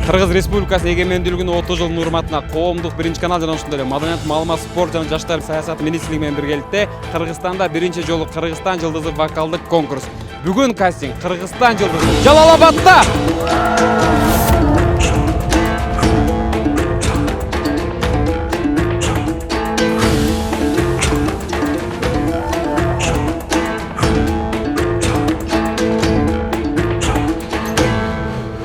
Кыргыз Республикасы эгемендүүлүгүнүн 30 жылдын урматына коомдук биринчи канал жана ошондой эле маданият, маалымат, спорт жана жаштар саясаты министрлиги менен биргеликте Кыргызстанда биринчи жолу Кыргызстан жылдызы вокалдык конкурс. Бүгүн кастинг Кыргызстан жылдызы Жалал-Абадта.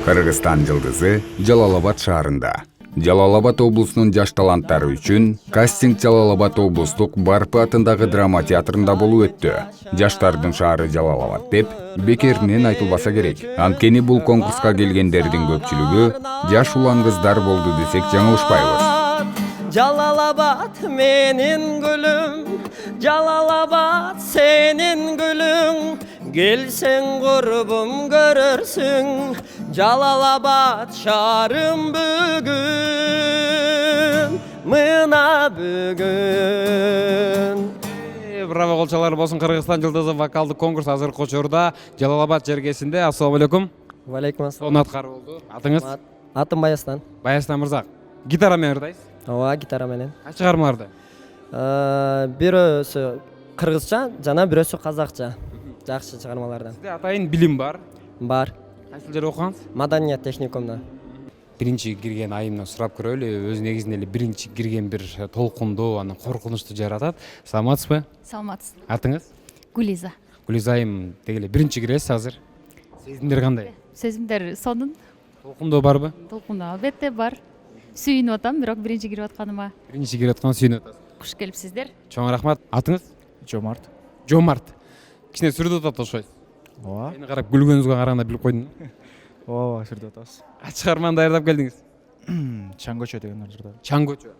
Кыргызстан жылдызы Жалал-Абад шаарында. Жалал-Абад облусунун жаш таланттары үчүн кастинг Жалал-Абад облустук Барпы атындагы драма театрында болуп өттү. Жаштардын шаары Жалал-Абад деп бекеринен айтылбаса керек. Анткени бул конкурска келгендердин көпчүлүгү жаш улан кыздар болду десек жаңылышпайбыз. Жалал-Абад менин гүлүм, Жалал-Абад сенин гүлүң, келсең курбум көрөрсүң, Жалал-Абад шаарым бүгүн, мына бүгүн. Браво колчалар болсун. Кыргызстан жылдызы вокалдык конкурс азыркы учурда Жалал-Абад жергесинде. Ассалому алейкум. Валейкум ассалам. Сонун аткары болду. Атыңыз? Атым Баястан. Баястан мырза. Гитара менен ырдайсыз? Ооба, гитара менен. Кайсы чыгармаларды? Бирөөсү кыргызча жана бирөөсү казакча. Жакшы чыгармалардан. Сизде атайын билим бар. Бар. Кайсы жерде окугансыз? Маданият техникумда. Биринчи кирген айымдан сурап көрөлү. Өз негизинде эле биринчи кирген бир толкундуу, анан коркунучтуу жаратат. Саламатсызбы? Саламатсыз. Атыңыз? Гулиза. Гулиза айым, деги эле биринчи киресиз азыр. Сезимдер кандай? Сезимдер сонун. Толкундоо барбы? Толкундоо албетте бар. Сүйүнүп атам, бирок биринчи кирип атканыма Биринчи кирип аткан сүйүнүп атасыз. куш келипсиздер. Чоң рахмат. Атыңыз? Жомарт. Жомарт. Кичине сүрүп атат окшойсуз. Ооба. Мени карап күлгөнүңүзгө караганда билип койдум. Ооба, сүрүп атабыз. Кайсы чыгарманы даярдап келдиңиз? Чаң көчө деген ыржырда. Чаң көчө.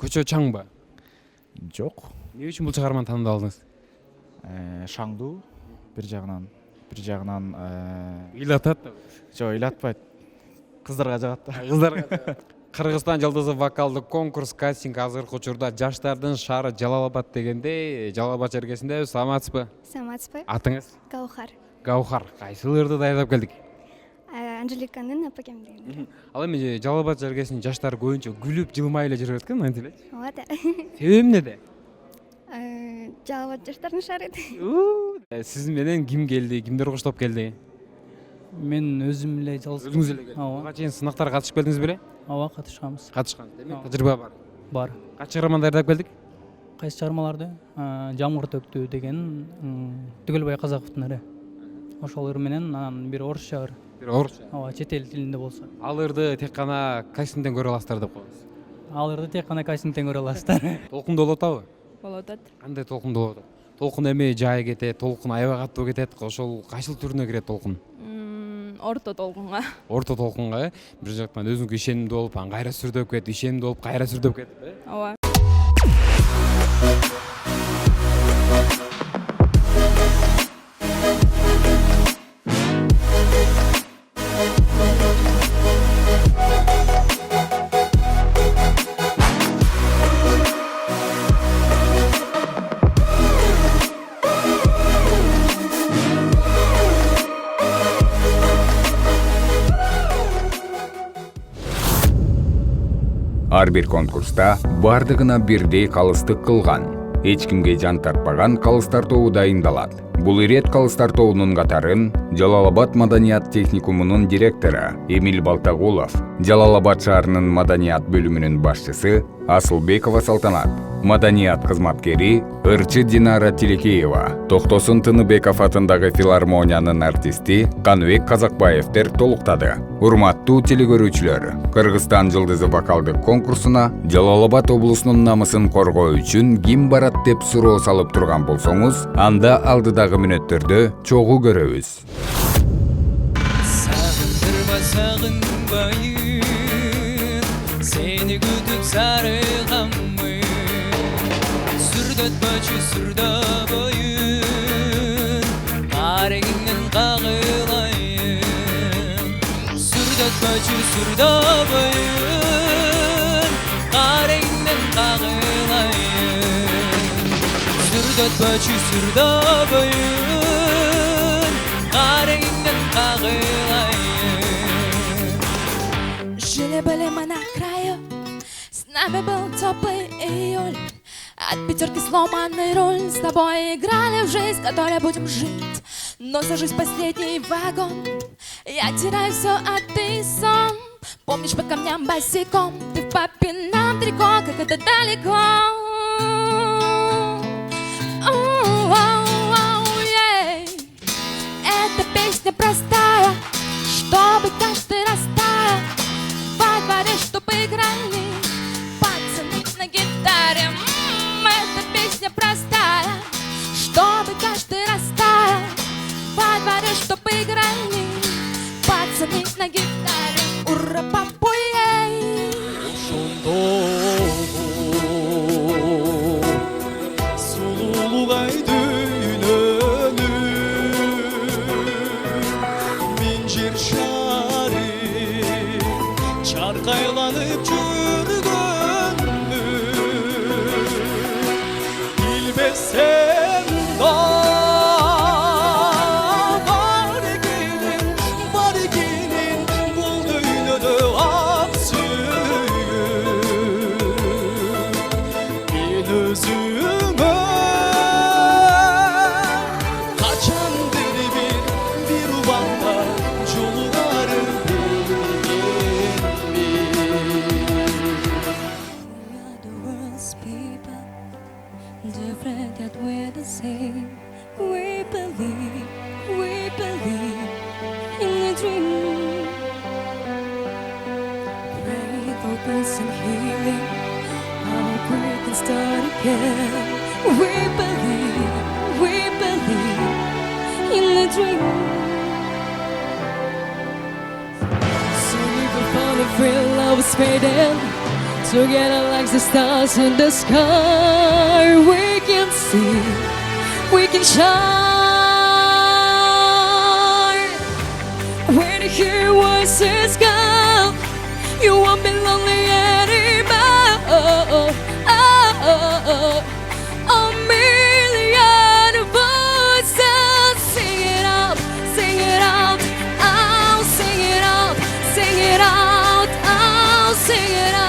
Көчө чаңбы? Жок. Эмне үчүн бул чыгарманы тандап алдыңыз? Шаңдуу бир жагынан Ыйлатат да. жок, ыйлатпайт. Кыздарга жагат да. Кыздарга. Кыргызстан жылдызы вокалдык конкурс кастинг азыркы учурда жаштардын шаары Жалал-Абад дегенде, Жалал-Абад жергесинде. Саламатсызбы? Саламатсызбы? Атыңыз? Гаухар. Гаухар. Кайсы ырды даярдап келдик? Анжеликанын апакем деген. Ал эми Жалал-Абад жергесинин жаштары көбүнчө күлүп, жылмай эле жүрөт экен, антип элечи. Ооба да. Себеби эмнеде? Жалал-Абад жаштардын шаары. Сиз менен ким келди? Кимдер коштоп келди? Мен өзүм эле жалгыз. Өзүңүз эле келдиңиз. Ооба. Буга чейин сынактарга катышып келдиңиз беле? Ооба, катышканбыз. Катышкан. Демек тажрыйба бар. Бар. Кайсы чыгарманы даярдап келдик? Кайсы чыгармаларды? Жамгыр төктү деген Түгөлбай Казаковдун ыры. Ошол ыр менен анан бир орусча ыр. Бир орусча. Ооба, чет эл тилинде болсо. Ал ырды тек гана кастингден көрө аласыздар деп коебуз. Ал ырды тек гана кастингден көрө аласыздар. Толкундуу болуп атабы? Болуп атат. Кандай толкундуу болуп атат? Толкун эми жай кетет, толкун аябай каттуу кетет. Ошол кайсыл түрүнө кирет толкун? Орто толкунга. Орто толкунга, бир жактан өзүңгө ишенимдүү болуп, анан кайра сүрдөп кетет, ишенимдүү болуп, кайра сүрдөп кетет, Ооба. Ар бир конкурста бардыгына бирдей калыстык кылган. Эч кимге жан тартпаган калыстар тобу дайындалат. Бул ирет калыстар тобунун катарын Жалал-Абад маданият техникумунун директору Эмиль Балтагулов, Жалал-Абад шаарынын маданият бөлүмүнүн башчысы Асылбекова Салтанат, маданият кызматкери ырчы Динара Тилекеева, Токтосун Тыныбеков атындагы филармониянын артисти Каныбек Казакбаевдер толуктады. Урматтуу телекөрүүчүлөр, Кыргызстан жылдызы вокалдык конкурсуна Жалал-Абад облусунун намысын коргоо үчүн ким барат деп суроо салып турган болсоңуз, анда алдыдагы мүнөттөрдө чогуу көрөбүз. Сагындырма сагынбайын, сени күтүп сарыганмын. Сүрдөтпөчү сүрдөбөйүн, карегиңден кагылайын. Сүрдөтпөчү сүрдөбөйүн, карегиңден кагылайын. Сүрдөтпөчү сүрдөбөйүн, карегиңден кагылайын. были мы на краю. С нами был теплый июль. От пятерки сломанный руль. С тобой играли в жизнь, которой будем жить. Но сажусь в последний вагон. Я теряю все, а ты сон. Помнишь, по камням босиком ты в папином трико, как это далеко. Эта песня простая, чтобы каждый растаял. Во дворе, чтобы играли пацаны на гитаре. Эта песня простая, чтобы каждый растаял. Во дворе, чтобы играли пацаны на гитаре. Ура, папуей! Сұлулық-ай дүйнөнү мен жер шары чарқайланып жүргөнмү билбесем да бар экенин бул дүйнөдө ак сүйүү мен өзүмө качандыр бир убанда жолугарын билгенмин. Different yet we're the same. We believe in a dream. Breathe opens and healing. Our we can start again. We believe in a dream. So even found a real love is fading. Together like the stars in the sky, we can see, we can shine. When you hear voices go, you won't be lonely anymore. A million voices, sing it out, sing it out. I'll sing it out, sing it out. I'll sing it out.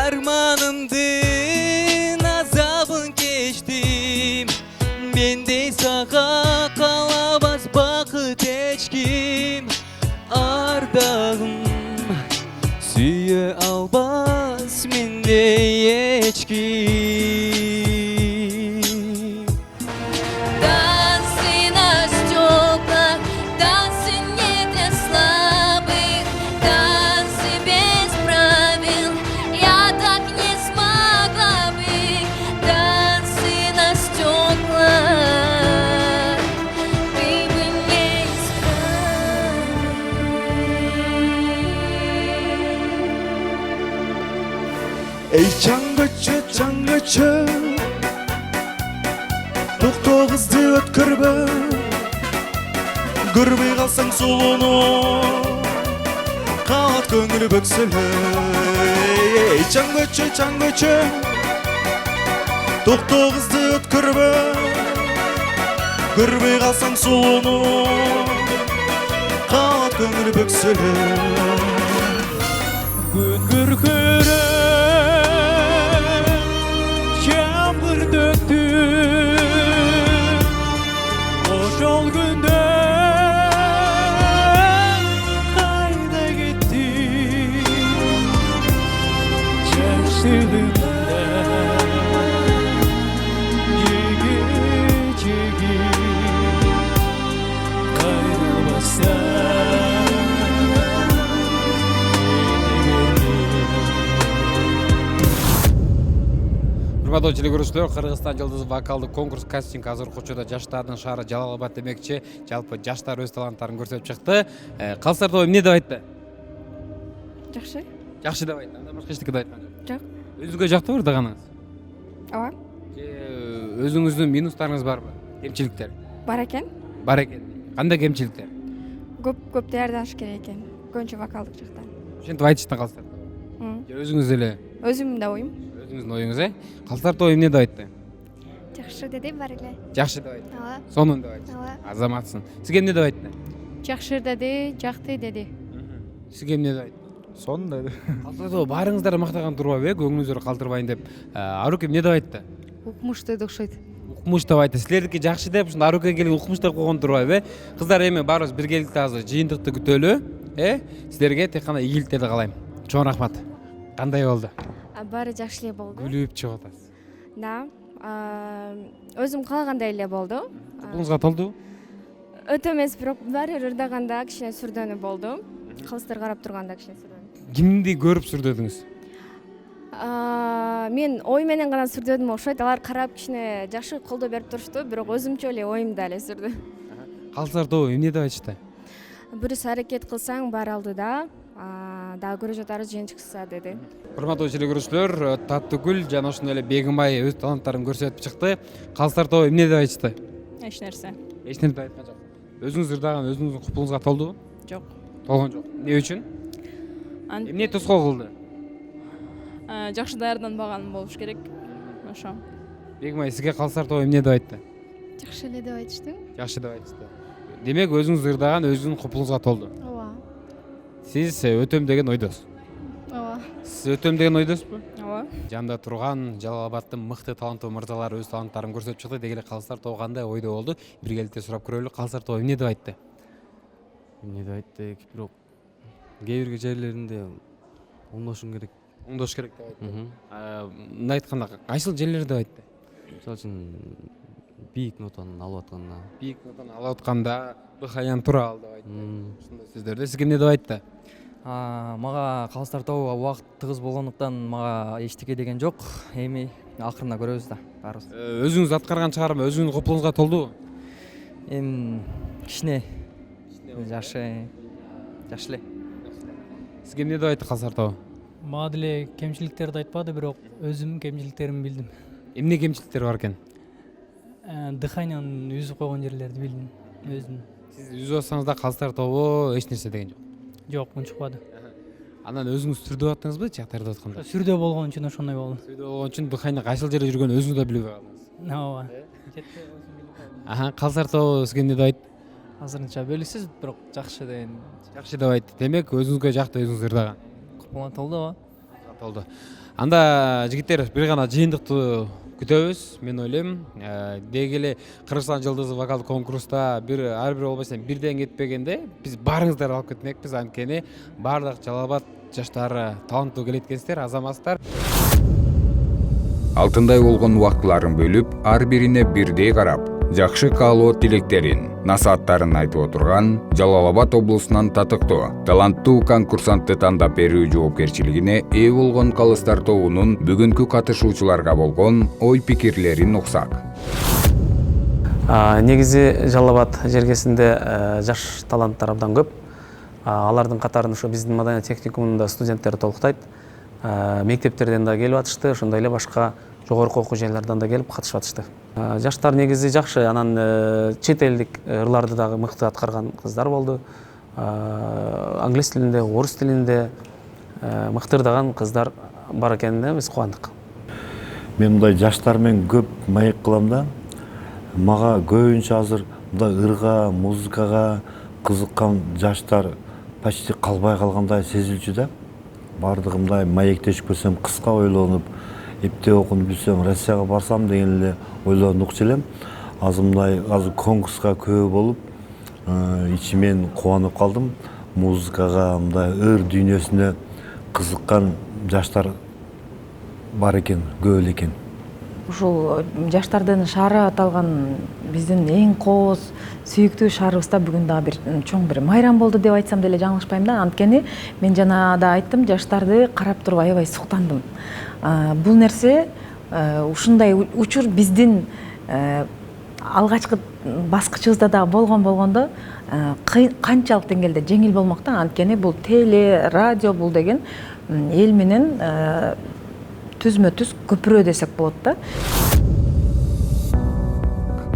Armanımdın azabın keçtim. Mendey sağa kalabaz bakıt eçkim. Ardağım süye albaz mendey eçkim. Танцы на стеклах, танцы не для слабых, танцы без правил. Я так не смогла бы. Танцы на стеклах, ты бы не исправил. Ey чаңгычы тоқтоғызды өткірбі көрбей қалсаң сұлуны қат көңіл бөксілі. Ей чаңгычы тоқтоғызды өткірбі көрбей қалсаң сұлуны қат көңіл бөксілі. Күн күркірі Yağmur döktü Ошол günde Kayda gitti Çarşılığında Çegi Kaynamazsa Урматтуу телекөрүүчүлөр, Кыргызстан жылдызы вокалдык конкурс кастинг азыр Кочодо жаштардын шаары Жалал-Абад демекчи, жалпы жаштар өз таланттарын көрсөтүп чыкты. Калыстар тобу эмне деп айтты? Жакшы. Жакшы деп айтты. Андан башка эчтеке деп айткан жок. Жок. Өзүңүзгө жактыбы ырдыганыңыз? Ооба. Өзүңүздүн минустарыңыз барбы? Кемчиликтер? Бар экен. Бар экен. Кандай кемчиликтер? Көп даярданыш керек экен. Көбүнчө вокалдык жактан. Ошентип айтышты калыстар. Же өзүңүз эле? Өзүмдүн да оюм. Өзүңүздүн оюңуз, Калыстар тобу эмне деп айтты? Жакшы деди бар эле. Жакшы деп айтты. Ооба. Сонун деп айтты. Ооба. Азаматсың. Сизге эмне деп айтты? жакшы деди, жакты деди. Сизге эмне деп айтты? сонун деди. Калтырдоо баарыңыздарды мактаган турбайбы, көңүлүңүздөрдү калтырбайын деп. Аруке эмне деп айтты? Укмуш деди окшойт. Укмуш деп айтты. Силердики жакшы деп, ушунда Аруке келип укмуш деп койгон турбайбы? Кыздар эми баарыбыз биргеликте азыр жыйынтыкты күтөлү. Силерге тек гана ийгиликтерди каалайм. Чоң рахмат. Кандай болду? Баары жакшы эле болду. Күлүп чыгып атасыз. Да. Өзүм каалагандай эле болду. Кулуңузга толдубу? Өтө эмес, бирок баары бир ырдаганда кичине сүрдөнү болду. Калыстар карап турганда кичине сүрдөнү. Кимди көрүп сүрдөдүңүз? Мен ой менен гана сүрдөдүм окшойт. Алар карап кичине жакшы колдоо берип турушту, бирок өзүмчө эле оюмда эле сүрдү. Калыстар тобу эмне деп айтышты? Бирис аракет кылсаң баары алдыда, дагы көрө жатары жыйын чыкса деди. Урматтуу телекөрүүчүлөр, Таттыгүл жана ошондой эле Бегимбай өз таланттарын көрсөтүп чыкты. Калыстар тобу эмне деп айтышты? Эч нерсе. Эч нерсе айткан жок. Өзүңүз ырдаган, өзүңүздүн купулуңузга толдубу? Жок. Толгон жок. Эмне үчүн? Эмне тоскоол кылды? Жакшы даярданбаган болуш керек. Ошо. Бегимбай, сизге калыстар тобу эмне деп айтты? Жакшы эле деп айтышты. Жакшы деп айтышты. Демек өзүңүз ырдаган, өзүңүздүн купулуңузга толду. Ооба. Сиз өтөм деген ойдосуз. Ооба. Сиз өтөм деген ойдосузбу? Ооба. Жанында турган Жалал-Абадтын мыкты таланттуу мырзалары өз таланттарын көрсөтүп чыкты. Деги эле калыстар тобу кандай ойдо болду? Биргеликте сурап көрөлү. Калыстар тобу эмне деп айтты? Эмне деп айтты? Бирок кээ бир жерлеринде оңдошуң керек. Оңдош керек деп айтты. Мындай айтканда, кайсыл жерлер деп айтты? Мисалы үчүн бийик нотаны алып атканда. Бийик нотаны алып атканда быхаян тура ал деп айтты. Ушундай сөздөрдө сизге эмне деп айтты? Мага калыстар тобуга убакыт тыгыз болгондуктан мага эчтеке деген жок. Эми акырында көрөбүз да баарыбыз. Өзүңүз аткарган чыгарма өзүңүздүн купулуңузга толдубу? Кичине жакшы эле. Сизге эмне деп айтты калыстар тобу? Мага деле кемчиликтерди айтпады, бирок өзүм кемчиликтеримди билдим. Эмне кемчиликтер бар экен? Дыханиянын үзүп койгон жерлерди билдим өзүм. Сиз үзүп атсаңыз да калыстар тобу эч нерсе деген жок. Жок, унчукпады. Анан өзүңүз сүрдөп аттыңызбы, жактырды атканда? Сүрдө болгон үчүн ошондой болду. Сүрдө болгон үчүн дыханя кайсыл жерде жүргөнүн өзүңүз да билбей калдыңыз. Ооба. Калыстар тобу сизге эмне деп айтты? Азырынча белгисиз, бирок жакшы деген. Жакшы деп айтты. Демек өзүңүзгө жакты, өзүңүз ырдаган. Купулуңа толдубу? Толду. Анда жигиттер бир гана жыйынтыкты күтөбүз. Мен ойлойм, деги эле Кыргызстан жылдызы вокалдык конкурста ар бир болбосо бирден кетпегенде биз баарыңыздарды алып кетмекпиз. Анткени баардык Жалал-Абад жаштары таланттуу келет экенсиздер, азаматсыздар. Алтындай болгон убактыларын бөлүп, ар бирине бирдей карап, жакшы каалоо тилектерин, насааттарын айтып отурган Жалал-Абад облусунан татыктуу, таланттуу конкурсантты тандап берүү жоопкерчилигине ээ болгон калыстар тобунун бүгүнкү катышуучуларга болгон ой пикирлерин уксак. Негизи Жалал-Абад жергесинде жаш таланттар абдан көп. Алардын катарын ошо биздин маданият техникумунда студенттер толуктайт. Мектептерден да келип атышты, ошондой эле башка жогорку окуу жайлардан да келип катышып атышты. Жаштар негизи жакшы, анан чет элдик ырларды дагы мыкты аткарган кыздар болду. Англис тилинде, орус тилинде мыкты ырдаган кыздар бар экенине биз кубандык. Мен мындай жаштар менен көп маек кылам да. Мага көбүнчө азыр мындай ырга, музыкага кызыккан жаштар почти калбай калгандай сезилчү да. Бардыгы мындай маектешип көрсөм, кыска ойлонуп, эптеп окунуп билсем, Россияга барсам деген эле ойлонукчу элем. Азыр конкурска көп болуп, ичимен кубанып калдым. Музыкага, мындай ыр дүйнөсүнө кызыккан жаштар бар экен, көп эле экен. Ушул жаштардын шаары аталган биздин эң кооз, сүйүктүү шаарыбызда бүгүн дагы бир чоң бир майрам болду деп айтсам деле жаңылышпайм да. Анткени мен жана да айттым, жаштарды карап туруп аябай суктандым. Бул нерсе ушундай учур биздин алгачкы баскычыбызда дагы болгондо канчалык деңгээлде жеңил болмок да. Анткени бул теле, радио бул деген эл менен түзмө түз көпүрө десек болот да.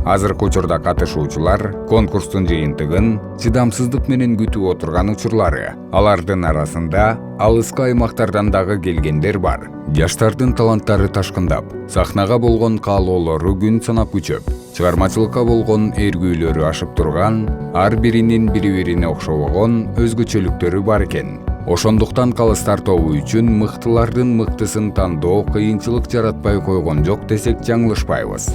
Азыркы учурда катышуучулар конкурстун жыйынтыгын чыдамсыздык менен күтүп отурган учурлары. Алардын арасында алыскы аймактардан дагы келгендер бар. Жаштардын таланттары ташкындап, сахнага болгон каалоолору күн санап күчөп, чыгармачылыкка болгон эргүүлөрү ашып турган, ар биринин бири-бирине окшобогон өзгөчөлүктөрү бар экен. Ошондуктан калыстар тобу үчүн мыктылардын мыктысын тандоо кыйынчылык жаратпай койгон жок десек жаңылышпайбыз.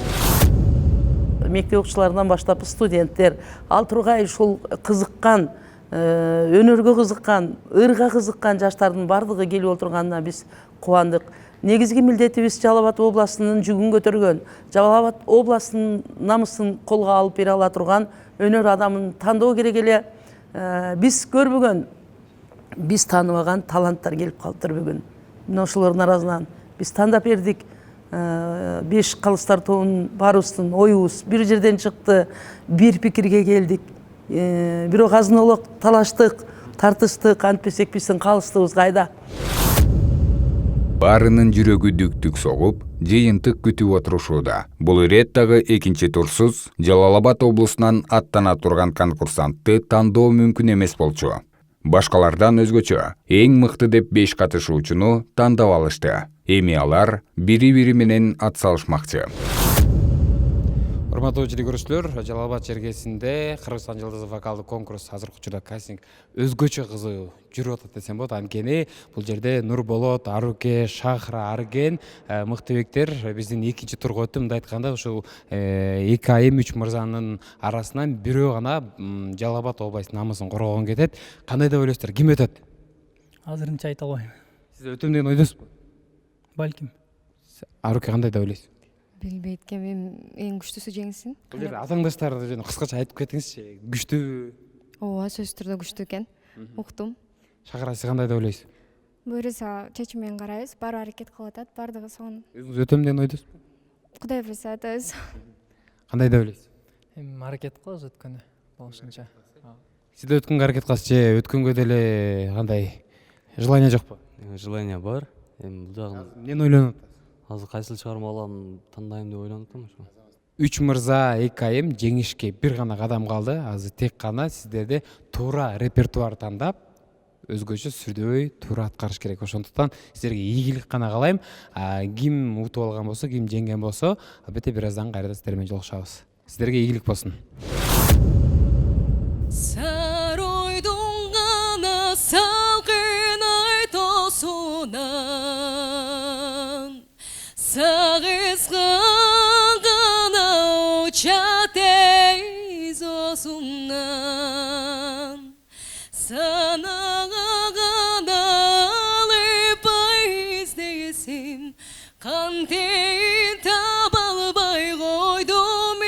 Мектеп окуучуларынан баштап студенттер ал тургай ушул кызыккан, өнөргө кызыккан, ырга кызыккан жаштардын бардыгы келип отурганына биз кубандык. Негизги милдетибиз Жалал Абад областынын жүгүн көтөргөн, Жалал Абад областынын намысын колго алып бере ала турган өнөр адамын тандоо керек эле. Биз көрбөгөн, биз тааныбаган таланттар келип калыптыр бүгүн. Мына ошолордун арасынан биз тандап бердик. 5 калыстар тобунун баарыбыздын оюбуз бир жерден чыкты, бир пикирге келдик. Бирок азын олок талаштык, тартыштык, антпесек биздин калыстыгыбыз кайда? Баарынын жүрөгү дүк-дүк согуп, жыйынтык күтүп отурушууда. Бул ирет дагы экинчи турсуз Жалал Абад облусунан аттана турган конкурсантты тандоо мүмкүн эмес болчу. Башкалардан өзгөчө эң мыкты деп 5 катышуучуну тандап алышты. Эми алар бири-бири менен ат салышмакчы. Урматтуу көрүүчүлөр, Жалал Абад жергесинде Кыргызстан жылдызы вокалдык конкурс азыркы учурда кастинг өзгөчө кызуу жүрүп атат десем болот. Анткени бул жерде Нурболот, Аруке, Шахра, Арген мыктыбектер биздин экинчи турга өттү. Мындай айтканда, ушул 2 айым 3 мырзанын арасынан бирөө гана Жалал Абад областынын намысын коргогон кетет. Кандай деп ойлойсуздар? Ким өтөт? Азырынча айта албайм. Сиз өтөм деген ойдосузбу? Балким. Аруке кандай деп ойлойсуз? Билбейт экен, эң күчтүүсү жеңсин. Бул жерде атаңдаштарды жана кыскача айтып кетиңизчи. Күчтүүбү? Ооба, сөзсүз түрдө күчтүү экен. Уктум. Шакара, сиз кандай деп ойлойсуз? Буюрса чечимин карайбыз, барып аракет кылып атат, бардыгы сонун. Өзүңүз өтөм деген ойдосузбу? Кудай буйрса атабыз. Кандай деп ойлойсуз? Эми аракет кылабыз өткөнгө болушунча. Сиз да өткөнгө аракет кыласыз же өткөнгө деле кандай желание жокпу? Желание бар. Эми бул жагын эмнени ойлонуп атасыз? Азыр кайсыл чыгармаларын тандайм деп ойлонуп атам ошо. 3 мырза 2 айым жеңишке бир гана кадам калды. Азыр тек гана сиздерде туура репертуар тандап, өзгөчө сүрдөбөй туура аткарыш керек. Ошондуктан сиздерге ийгилик гана каалайм. Ким утуп алган болсо, ким жеңген болсо, албетте бир аздан кайрадан сиздер менен жолугушабыз. Сиздерге ийгилик болсун. Саройдун гана салкын айтосунан, сагызган гана учат тез осунан, санага гана алып издесем, кантейин таба албай койдум.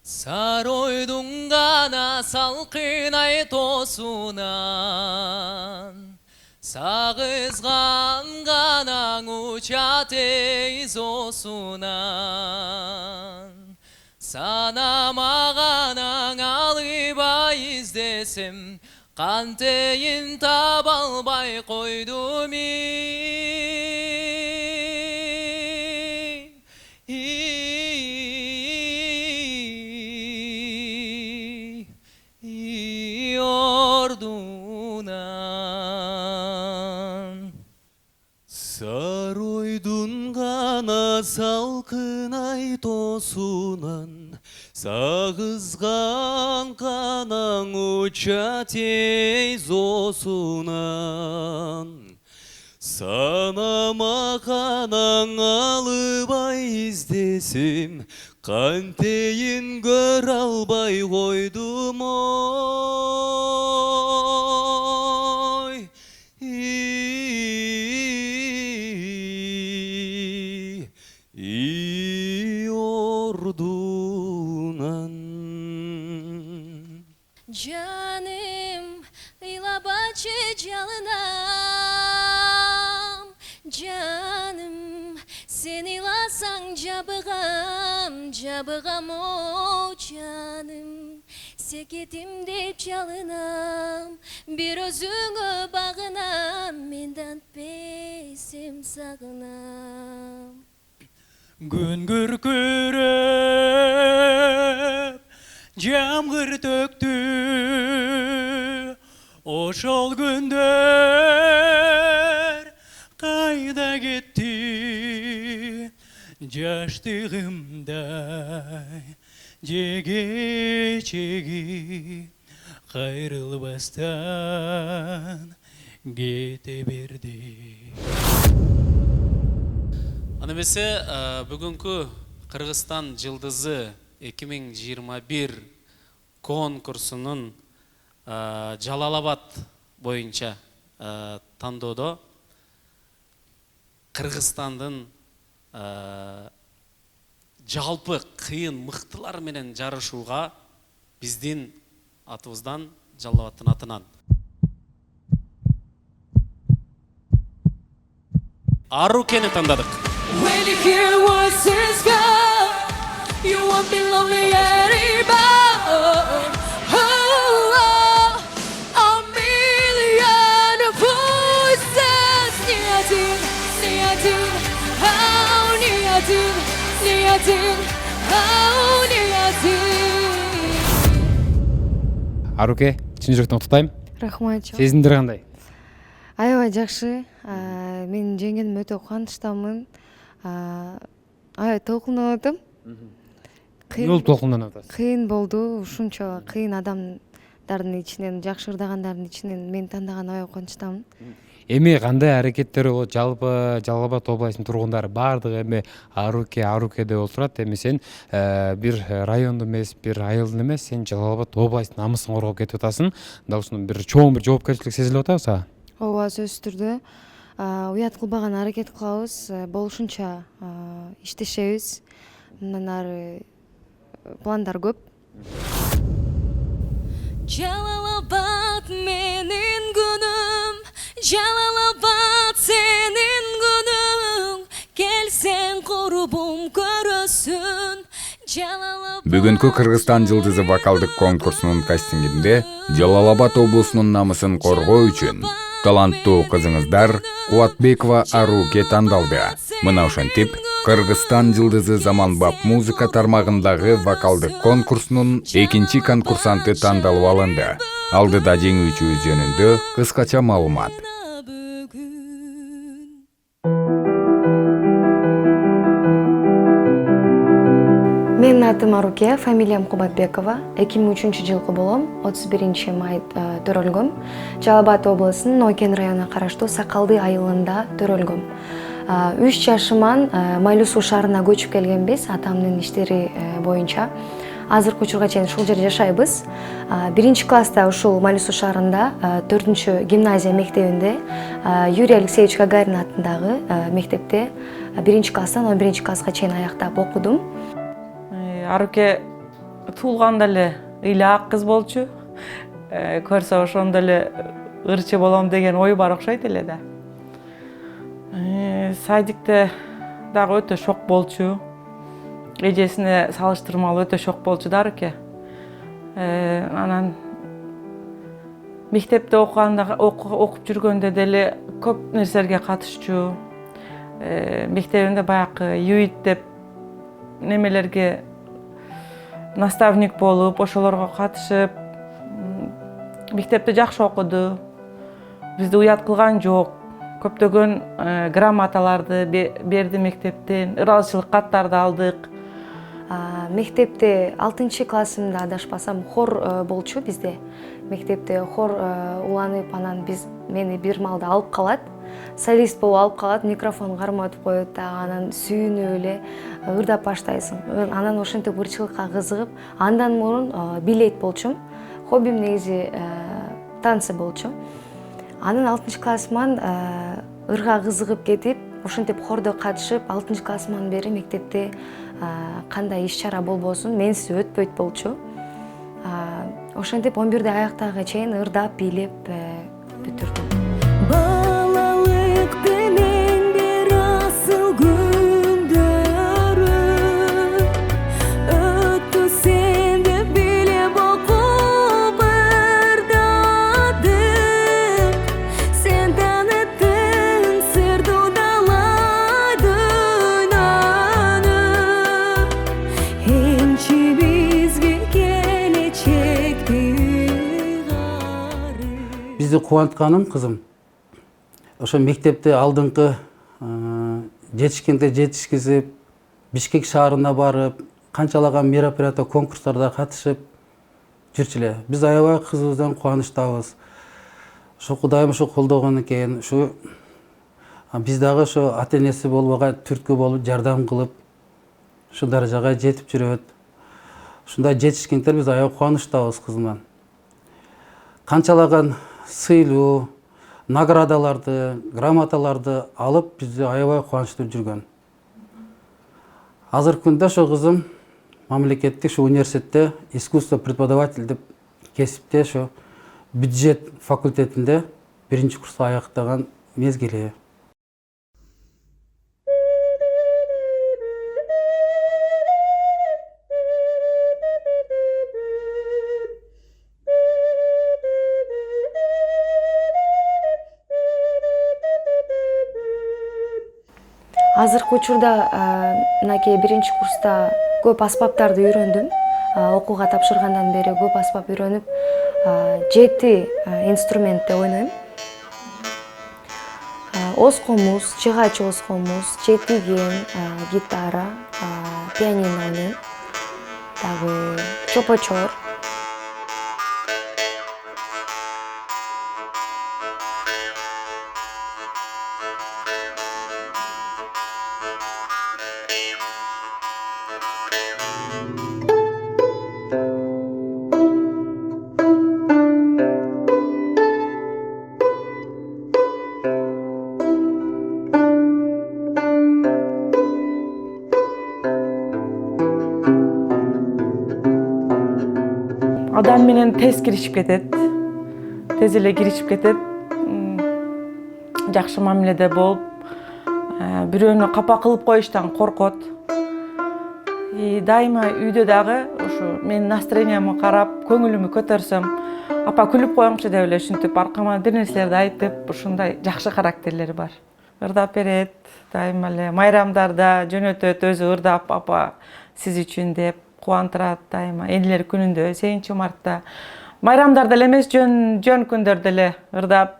Саройдун гана салкын айтосунан, сагызган гана учат тез осунан, санамаганаң албай издесем, кантейин таба албай койдум. Саройдун гана салкын айтосунан, сагызган канаң уча тез осунан, санамаганаң албай издесем, кантейин көрө албай койдум. Canım ıylabacı canım, canım Sen ilasan jabıgam o canım. Seketim deyip çalınam, bir özüngö bağınam, menden pesim sağınam. Gün gürkürüp jamgır töktü, oşol günдөр kayda gitti, jaştığımday çegi kayrılbastan gete berdi. Аны эмесе бүгүнкү Кыргызстан жылдызы 2021 конкурсунун Жалал-Абад боюнча тандоодо Кыргызстандын жалпы кыйын мыктылар менен жарышууга биздин атыбыздан Жалал-Абадтын атынан Арукени тандадык. When you hear voices go, you won't be lonely anymore. A million voices, niyadin, oh niyadin, oh niyadin. Аруке, чын жүрөктөн куттуктайм. Рахмат. Сезимдер кандай? Аябай жакшы. Мен жеңгениме өтө кубанычтамын. Аябай толкунуп атам. Эмне болуп толкунданып атасыз? Кыйын болду. Ушунча кыйын адамдардын ичинен, жакшы ырдагандардын ичинен мен тандаган аябай кубанычтамын. Эми кандай аракеттер болот? Жалпы Жалал-Абад областынын тургундары баардыгы эми Аруке деп отурат. Эми сен бир райондун эмес, бир айылдын эмес, сен Жалал-Абад областынын намысын коргоп кетип атасың. Дал ушуну бир чоң бир жоопкерчилик сезилип атабы сага? Ооба, сөзсүз түрдө. Уят кылбаган аракет кылабыз, болушунча иштешебиз. Мындан ары пландар көп. Жалал-Абад менин күнүм, Жалал-Абад сенин күнүң, келсең курбум көрөсүн. Бүгүнкү Кыргызстан жылдызы вокалдык конкурсунун кастингинде Жалал-Абад облусунун намысын коргоо үчүн таланттуу кызыңыздар Кубатбекова Аруке тандалды. Мына ошентип Кыргызстан жылдызы заманбап музыка тармагындагы вокалдык конкурсунун экинчи конкурсанты тандалып алынды. Алдыда жеңүүчүбүз жөнүндө кыскача маалымат. Менин атым Аруке, фамилиям Кубатбекова. 2003 жылкы болом, 31 май төрөлгөм. Жалал-Абад облусунун Ойкен районуна караштуу Сакалды айылында төрөлгөм. 3 жашыман Майлуу Суу шаарына көчүп келгенбиз атамдын иштери боюнча. Азыркы учурга чейин ушул жерде жашайбыз. 1-класста ушул Майлуу Суу шаарында 4-гимназия мектебинде Юрий Алексеевич Гагарин атындагы мектепте 1-класстан 11-класска чейин аяктап окудум. Аруке туулганда эле ыйлаак кыз болчу. Көрсө ошондо эле ырчы болом деген ой бар окшойт эле да. Садикте дагы өтө шок болчу. Эжесине салыштырмалуу өтө шок болчу да Аруке. Анан мектепте окуп жүргөндө деле көп нерселерге катышчу. Мектебинде баягы юит деп немелерге наставник болуп, ошолорго катышып, мектепте жакшы окуду. Бизди уят кылган жок. Көптөгөн грамоталарды берди мектептен, ыраазычылык каттарды алдык. Мектепте 6-классымда адашпасам хор болчу бизде. Мектепте хор уланып, анан мени бир малда алып калат. Солист болуп алып калат, микрофон карматып коет, анан сүйүнүп эле ырдап баштайсың. Анан ошентип ырчылыкка кызыгып, андан мурун билейт болчум. Хоббим негизи танцы болчу. Анан 6-классыман ырга кызыгып кетип, ошентип хордо катышып, 6-классыман бери мектепте кандай иш-чара болбосун менсиз өтпөйт болчу. Ошентип 11-де аяктагы чейин ырдап, бийлеп бүтүрдүм. Балалык менен бир асыл күн бизди кубантканым кызым ошо мектепте алдыңкы жетишкенде жетишкизип Бишкек шаарына барып канчалаган мероприятия конкурстарда катышып жүрчү эле. Биз аябай кызыбыздан кубанычтабыз. Ошо Кудайым ушу колдогон экен. Ушу биз дагы ошо ата энеси болбогон түрткү болуп жардам кылып ушу даражага жетип жүрөт. Ушундай жетишкендер биз аябай кубанычтабыз кызымдан. Канчалаган сыйлуу, наградаларды, грамоталарды алып бизди аябай кубанычтуу жүргөн. Азыркы күндө ошо кызым мамлекеттик ушу университетте искусство преподаватель деп кесипте ошо бюджет факультетинде 1-курска аяктаган мезгили. Азыркы учурда мынакей 1-курста көп аспаптарды үйрөндүм. Окууга тапшыргандан бери көп аспап үйрөнүп, 7 инструментте ойнойм. Оз комуз, чыгач оз комуз, четиген, гитара, пианино ойнойм. Дагы чопочор. Адам менен тез киришип кетет, тез эле киришип кетет, жакшы мамиледе болуп, бирөөнү капа кылып коюштан коркот. Дайыма үйдө дагы ушу менин настроениямды карап, көңүлүмү көтөрсөм, апа күлүп коюңчу деп эле ушинтип аркама бир нерселерди айтып, ушундай жакшы характерлери бар. Ырдап берет, дайыма эле майрамдарда жөнөтөт, өзү ырдап, апа сиз үчүн деп кубандырат дайыма. Энелер күнүндө, 8-мартта, майрамдарда эле эмес, жөн күндөрдө эле ырдап,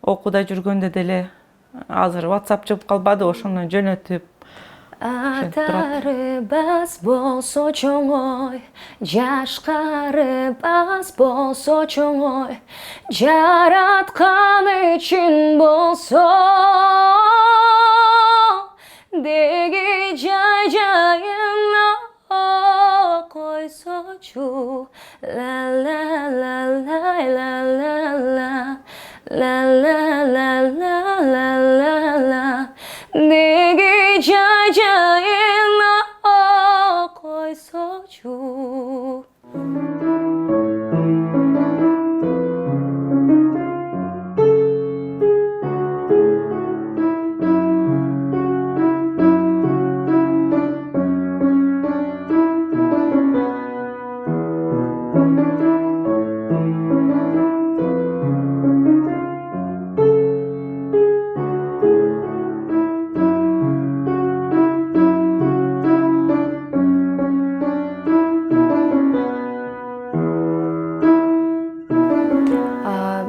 окууда жүргөндө деле азыр WhatsApp чыгып калбады, ошону жөнөтүп Атарыбыз болсо чоңой, жашкарыбыз болсо чоңой, жараткан үчүн болсо, деги жайына койсочу, ла-ла-ла-ла-ла-ла-ла, ла-ла-ла-ла-ла-ла-ла, деги жайына койсочу.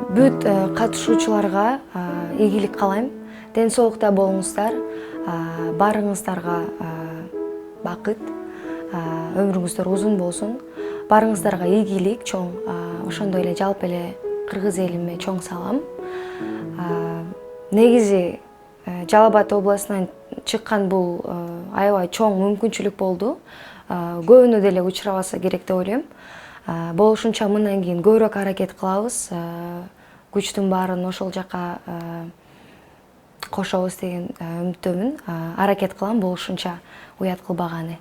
Бүт катышуучуларга ийгилик каалайм. Ден соолукта болуңуздар. Барыңыздарга бакыт, өмүрүңүздөр узун болсун. Барыңыздарга ийгилик чоң. Ошондой эле жалпы эле кыргыз элиме чоң салам. Негизи Жалал Абад областынан чыккан бул аябай чоң мүмкүнчүлүк болду. Көбүнө деле учурабаса керек деп ойлойм. Болушунча мындан кийин көбүрөөк аракет кылабыз. Күчтүн баарын ошол жака кошобуз деген үмүттөмүн. Аракет кылам болушунча уят кылбаганы.